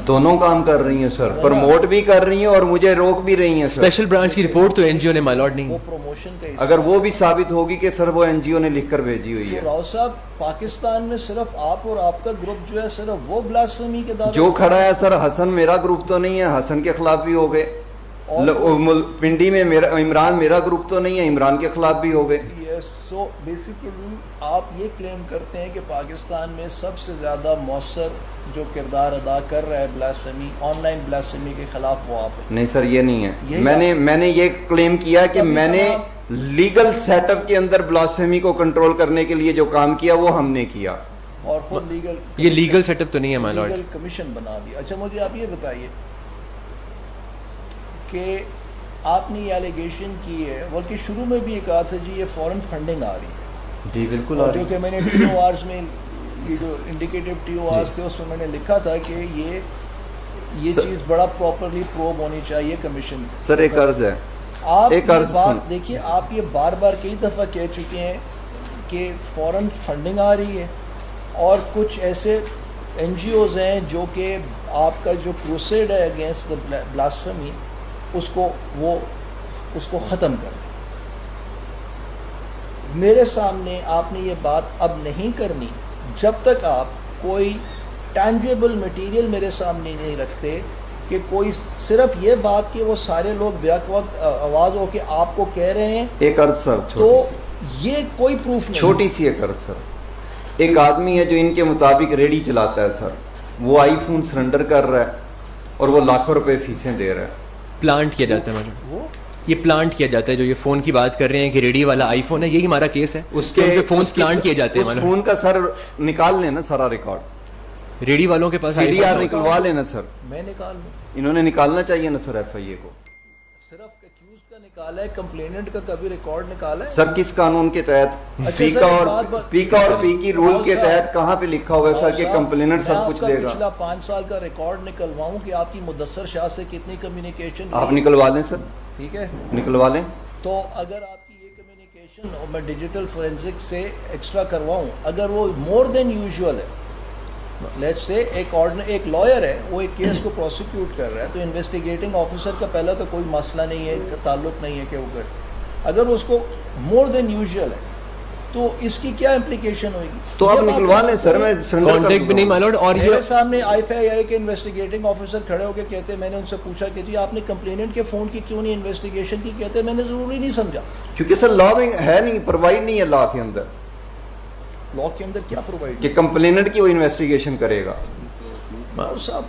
دونوں کام کر رہی ہیں سر, پروموٹ بھی کر رہی ہیں اور مجھے روک بھی رہی ہیں سر. اسپیشل برانچ کی رپورٹ تو این جی او نے مائی لارڈ نہیں, وہ پروموشن کا اگر وہ بھی ثابت ہوگی کہ سر وہ این جی او نے لکھ کر بھیجی ہوئی ہے. راؤ صاحب پاکستان میں صرف آپ اور آپ کا گروپ جو ہے صرف وہ بلاسفیمی کے دعوے جو کھڑا ہے سر, حسن میرا گروپ تو نہیں ہے, حسن کے خلاف بھی ہو گئے. پنڈی میں عمران میرا گروپ تو نہیں ہے, عمران کے خلاف بھی ہو گئے. سو بیسیکلی آپ یہ کلیم کرتے ہیں کہ پاکستان میں سب سے زیادہ مؤثر جو کردار ادا کر رہا ہے بلاسفیمی, آن لائن بلاسفیمی کے خلاف, وہ آپ ہیں. نہیں سر, یہ نہیں ہے. میں نے یہ کلیم کیا کہ میں نے لیگل سیٹ اپ کے اندر بلاسفیمی کو کنٹرول کرنے کے لیے جو کام کیا وہ ہم نے کیا, اور خود لیگل, یہ لیگل سیٹ اپ تو نہیں ہے مائی لارڈ, لیگل کمیشن بنا دیا. اچھا مجھے آپ یہ بتائیے کہ آپ نے یہ ایلیگیشن کی ہے, بلکہ شروع میں بھی یہ کہا تھا جی یہ فورن فنڈنگ آ رہی ہے. جی بالکل, جو کہ میں نے ٹی او آرز میں یہ جو انڈیکیٹو ٹی او آرز تھے اس میں نے لکھا تھا کہ یہ چیز بڑا پراپرلی پروب ہونی چاہیے کمیشن. سر ایک عرض ہے, آپ ایک عرض بات دیکھیے, آپ یہ بار بار کئی دفعہ کہہ چکے ہیں کہ فورن فنڈنگ آ رہی ہے, اور کچھ ایسے این جی اوز ہیں جو کہ آپ کا جو کروسیڈ ہے اگینسٹ دا بلاسفیمی اس کو ختم کر دیں. میرے سامنے آپ نے یہ بات اب نہیں کرنی جب تک آپ کوئی ٹینجیبل مٹیریل میرے سامنے نہیں رکھتے, کہ کوئی صرف یہ بات کہ وہ سارے لوگ بیک وقت آواز ہو کے آپ کو کہہ رہے ہیں. ایک عرض سر, تو یہ کوئی پروف نہیں. چھوٹی سی ایک عرض سر, ایک آدمی ہے جو ان کے مطابق ریڈی چلاتا ہے سر, وہ آئی فون سرنڈر کر رہا ہے اور وہ لاکھوں روپے فیسیں دے رہا ہے. پلانٹ کیا جاتا ہے مطلب, یہ پلانٹ کیا جاتا ہے, جو یہ فون کی بات کر رہے ہیں کہ ریڈی والا آئی فون ہے, یہی ہمارا کیس ہے. اس کے فونز پلانٹ کیے جاتے ہیں, فون کا سر نکال لینا سارا ریکارڈ, ریڈی والوں کے پاس سی ڈی آر نکلوا لینا سر. میں نکال لوں, انہوں نے نکالنا چاہیے نا سر ایف آئی اے کو. صرف ایکیوز کا نکالا ہے, کمپلیننٹ کا کبھی ریکارڈ نکالا ہے سر؟ کس قانون کے تحت؟ پیکا اور پی کی رول کے تحت کہاں پہ لکھا ہوا ہے سر کہ کمپلیننٹ سب کچھ دے گا؟ پچھلا 5 سال کا ریکارڈ نکلواؤں کہ آپ کی مدثر شاہ سے کتنی کمیونیکیشن. آپ نکلوا لیں سر, ٹھیک ہے نکلوا لیں. تو اگر آپ کی یہ کمیونیکیشن اور میں ڈیجیٹل فورینزک سے ایکسٹرا کرواؤں, اگر وہ مور دین یوزول ہے, لیٹس سے ایک لائر ہے, وہ ایک کیس کو پروسیکیوٹ کر رہا ہے, تو انویسٹیگیٹنگ آفیسر کا پہلا تو کوئی مسئلہ نہیں ہے, تعلق نہیں ہے کہ وہ اگر اس کو مور دین یوزول ہے تو اس کی کیا امپلیکیشن ہوئے گی؟ تو آپ نکلوا لیں سر, میں کانٹیکٹ بھی نہیں مائی لارڈ. اور میرے سامنے آئی ایف آئی کے انویسٹیگیٹنگ آفیسر کھڑے ہو کے کہتے ہیں, میں نے ان سے پوچھا کہ جی آپ نے کمپلیننٹ کے فون کی کیوں نہیں انویسٹیگیشن کی؟ کہتے ہیں میں نے ضروری نہیں سمجھا. کیونکہ سر لا میں ہے نہیں, پرووائڈ نہیں ہے لا کے اندر. لا کے اندر کیا پرووائڈ کہ کمپلیننٹ کی وہ انویسٹیگیشن کرے گا؟ صاحب